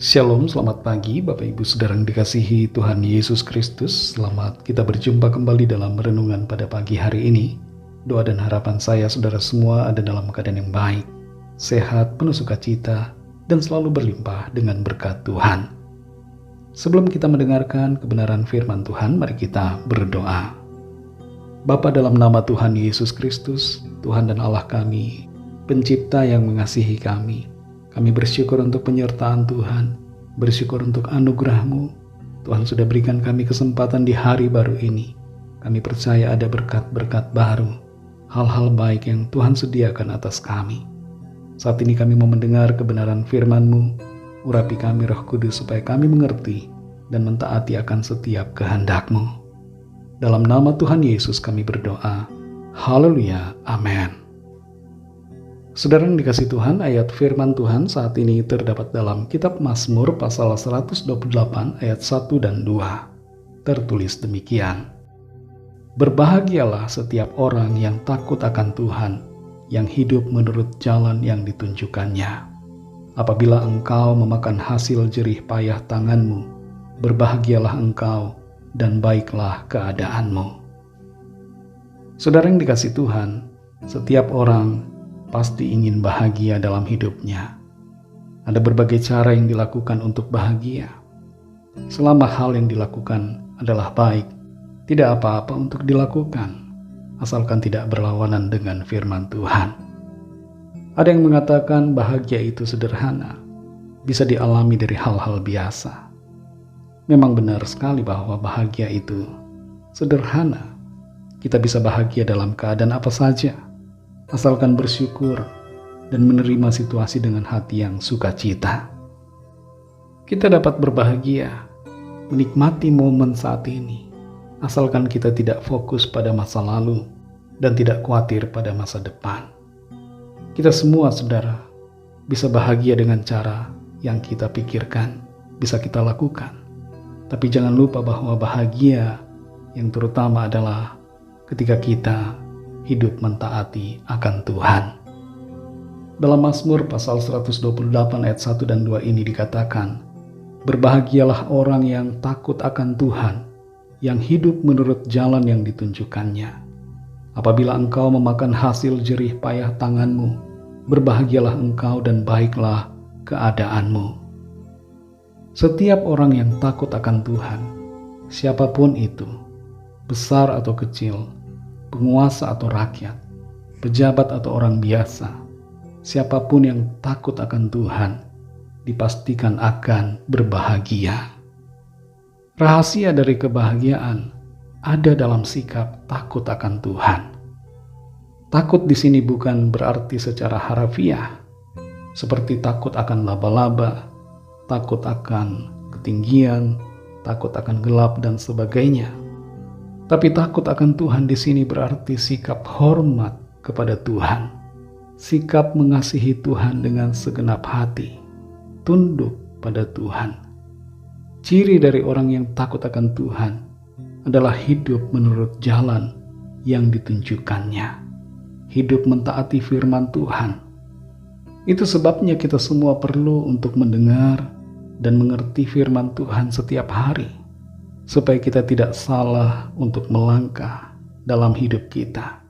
Shalom, selamat pagi Bapak Ibu Saudara yang dikasihi Tuhan Yesus Kristus. Selamat kita berjumpa kembali dalam renungan pada pagi hari ini. Doa dan harapan saya saudara semua ada dalam keadaan yang baik, sehat, penuh sukacita, dan selalu berlimpah dengan berkat Tuhan. Sebelum kita mendengarkan kebenaran firman Tuhan, mari kita berdoa. Bapa, dalam nama Tuhan Yesus Kristus, Tuhan dan Allah kami, Pencipta yang mengasihi kami bersyukur untuk penyertaan Tuhan, bersyukur untuk anugerah-Mu. Tuhan sudah berikan kami kesempatan di hari baru ini. Kami percaya ada berkat-berkat baru, hal-hal baik yang Tuhan sediakan atas kami. Saat ini kami mau mendengar kebenaran firman-Mu. Urapi kami Roh Kudus supaya kami mengerti dan mentaati akan setiap kehendak-Mu. Dalam nama Tuhan Yesus kami berdoa. Haleluya, amin. Saudara yang dikasih Tuhan, ayat firman Tuhan saat ini terdapat dalam kitab Mazmur pasal 128 ayat 1 dan 2. Tertulis demikian. Berbahagialah setiap orang yang takut akan Tuhan, yang hidup menurut jalan yang ditunjukkannya. Apabila engkau memakan hasil jerih payah tanganmu, berbahagialah engkau dan baiklah keadaanmu. Saudara yang dikasih Tuhan, setiap orang pasti ingin bahagia dalam hidupnya. Ada berbagai cara yang dilakukan untuk bahagia. Selama hal yang dilakukan adalah baik, tidak apa-apa untuk dilakukan, asalkan tidak berlawanan dengan firman Tuhan. Ada yang mengatakan bahagia itu sederhana, bisa dialami dari hal-hal biasa. Memang benar sekali bahwa bahagia itu sederhana. Kita bisa bahagia dalam keadaan apa saja, asalkan bersyukur dan menerima situasi dengan hati yang sukacita. Kita dapat berbahagia, menikmati momen saat ini, asalkan kita tidak fokus pada masa lalu dan tidak khawatir pada masa depan. Kita semua, saudara, bisa bahagia dengan cara yang kita pikirkan, bisa kita lakukan. Tapi jangan lupa bahwa bahagia yang terutama adalah ketika kita hidup mentaati akan Tuhan. Dalam Mazmur pasal 128 ayat 1 dan 2 ini dikatakan, berbahagialah orang yang takut akan Tuhan, yang hidup menurut jalan yang ditunjukkannya. Apabila engkau memakan hasil jerih payah tanganmu, berbahagialah engkau dan baiklah keadaanmu. Setiap orang yang takut akan Tuhan, siapapun itu, besar atau kecil, penguasa atau rakyat, pejabat atau orang biasa, siapapun yang takut akan Tuhan, dipastikan akan berbahagia. Rahasia dari kebahagiaan ada dalam sikap takut akan Tuhan. Takut di sini bukan berarti secara harafiah, seperti takut akan laba-laba, takut akan ketinggian, takut akan gelap dan sebagainya. Tapi takut akan Tuhan di sini berarti sikap hormat kepada Tuhan, sikap mengasihi Tuhan dengan segenap hati, tunduk pada Tuhan. Ciri dari orang yang takut akan Tuhan adalah hidup menurut jalan yang ditunjukkannya, hidup mentaati firman Tuhan. Itu sebabnya kita semua perlu untuk mendengar dan mengerti firman Tuhan setiap hari, supaya kita tidak salah untuk melangkah dalam hidup kita,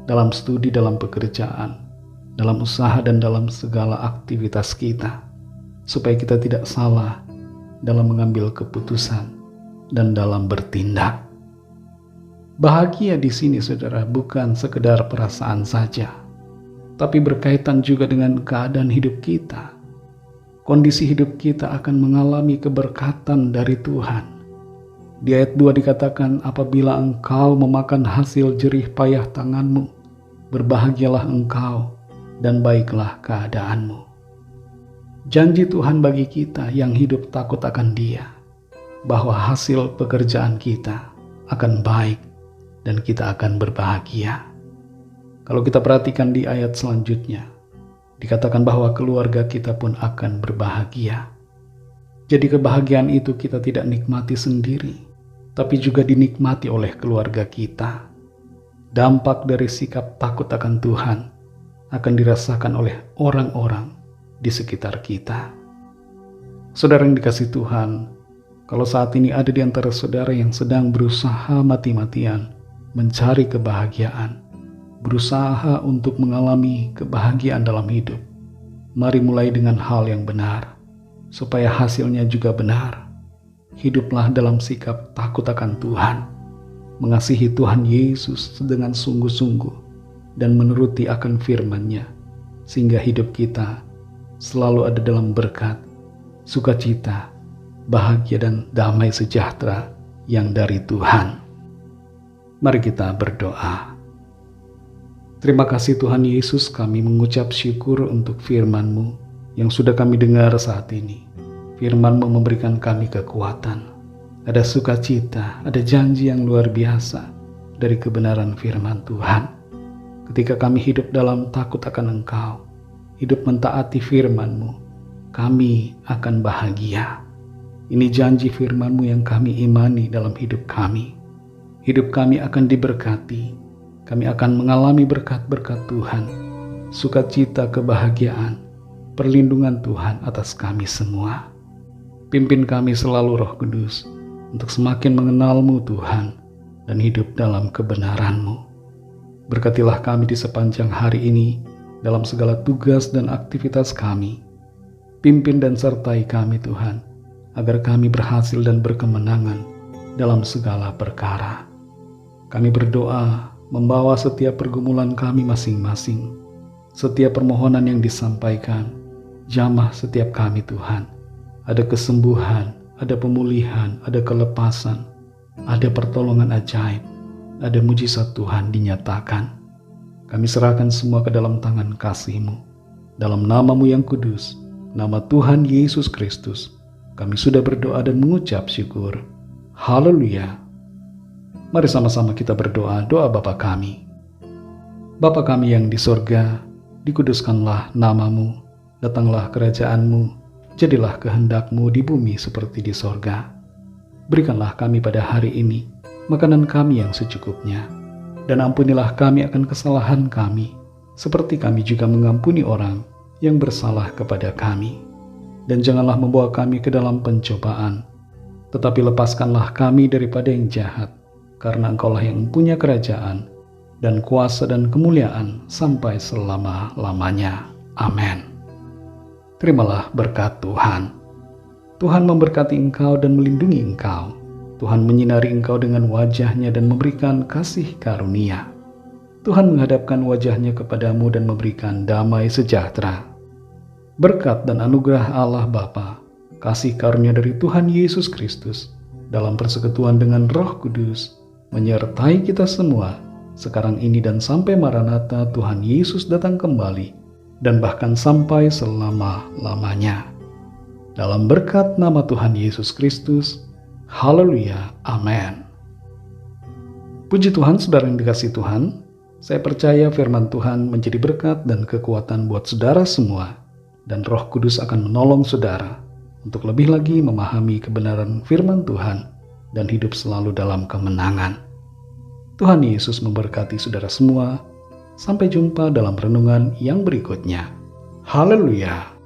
dalam studi, dalam pekerjaan, dalam usaha, dan dalam segala aktivitas kita, supaya kita tidak salah dalam mengambil keputusan dan dalam bertindak. Bahagia di sini, saudara, bukan sekedar perasaan saja, tapi berkaitan juga dengan keadaan hidup kita. Kondisi hidup kita akan mengalami keberkatan dari Tuhan. Di ayat 2 dikatakan, apabila engkau memakan hasil jerih payah tanganmu, berbahagialah engkau dan baiklah keadaanmu. Janji Tuhan bagi kita yang hidup takut akan Dia, bahwa hasil pekerjaan kita akan baik dan kita akan berbahagia. Kalau kita perhatikan di ayat selanjutnya, dikatakan bahwa keluarga kita pun akan berbahagia. Jadi kebahagiaan itu kita tidak nikmati sendiri, tapi juga dinikmati oleh keluarga kita. Dampak dari sikap takut akan Tuhan akan dirasakan oleh orang-orang di sekitar kita. Saudara yang dikasihi Tuhan, kalau saat ini ada di antara saudara yang sedang berusaha mati-matian mencari kebahagiaan, berusaha untuk mengalami kebahagiaan dalam hidup, mari mulai dengan hal yang benar, supaya hasilnya juga benar. Hiduplah dalam sikap takut akan Tuhan, mengasihi Tuhan Yesus dengan sungguh-sungguh, dan menuruti akan firman-Nya, sehingga hidup kita selalu ada dalam berkat, sukacita, bahagia dan damai sejahtera yang dari Tuhan. Mari kita berdoa. Terima kasih Tuhan Yesus, kami mengucap syukur untuk firman-Mu yang sudah kami dengar saat ini. Firman-Mu memberikan kami kekuatan. Ada sukacita, ada janji yang luar biasa dari kebenaran firman Tuhan. Ketika kami hidup dalam takut akan Engkau, hidup mentaati firman-Mu, kami akan bahagia. Ini janji firman-Mu yang kami imani dalam hidup kami. Hidup kami akan diberkati. Kami akan mengalami berkat-berkat Tuhan, sukacita, kebahagiaan, perlindungan Tuhan atas kami semua. Pimpin kami selalu Roh Kudus untuk semakin mengenal-Mu Tuhan dan hidup dalam kebenaran-Mu. Berkatilah kami di sepanjang hari ini dalam segala tugas dan aktivitas kami. Pimpin dan sertai kami Tuhan, agar kami berhasil dan berkemenangan dalam segala perkara. Kami berdoa membawa setiap pergumulan kami masing-masing, setiap permohonan yang disampaikan, jamah setiap kami Tuhan. Ada kesembuhan, ada pemulihan, ada kelepasan, ada pertolongan ajaib, ada mujizat Tuhan dinyatakan. Kami serahkan semua ke dalam tangan kasih-Mu. Dalam nama-Mu yang kudus, nama Tuhan Yesus Kristus, kami sudah berdoa dan mengucap syukur. Haleluya. Mari sama-sama kita berdoa doa Bapa kami. Bapa kami yang di sorga, dikuduskanlah nama-Mu, datanglah kerajaan-Mu, jadilah kehendak-Mu di bumi seperti di sorga. Berikanlah kami pada hari ini makanan kami yang secukupnya, dan ampunilah kami akan kesalahan kami, seperti kami juga mengampuni orang yang bersalah kepada kami. Dan janganlah membawa kami ke dalam pencobaan, tetapi lepaskanlah kami daripada yang jahat, karena Engkaulah yang punya kerajaan, dan kuasa dan kemuliaan sampai selama-lamanya. Amin. Terimalah berkat Tuhan. Tuhan memberkati engkau dan melindungi engkau. Tuhan menyinari engkau dengan wajah-Nya dan memberikan kasih karunia. Tuhan menghadapkan wajah-Nya kepadamu dan memberikan damai sejahtera. Berkat dan anugerah Allah Bapa, kasih karunia dari Tuhan Yesus Kristus, dalam persekutuan dengan Roh Kudus, menyertai kita semua, sekarang ini dan sampai Maranatha Tuhan Yesus datang kembali, dan bahkan sampai selama-lamanya. Dalam berkat nama Tuhan Yesus Kristus, haleluya, amin. Puji Tuhan, saudara yang dikasihi Tuhan, saya percaya firman Tuhan menjadi berkat dan kekuatan buat saudara semua, dan Roh Kudus akan menolong saudara untuk lebih lagi memahami kebenaran firman Tuhan dan hidup selalu dalam kemenangan. Tuhan Yesus memberkati saudara semua. Sampai jumpa dalam renungan yang berikutnya. Haleluya.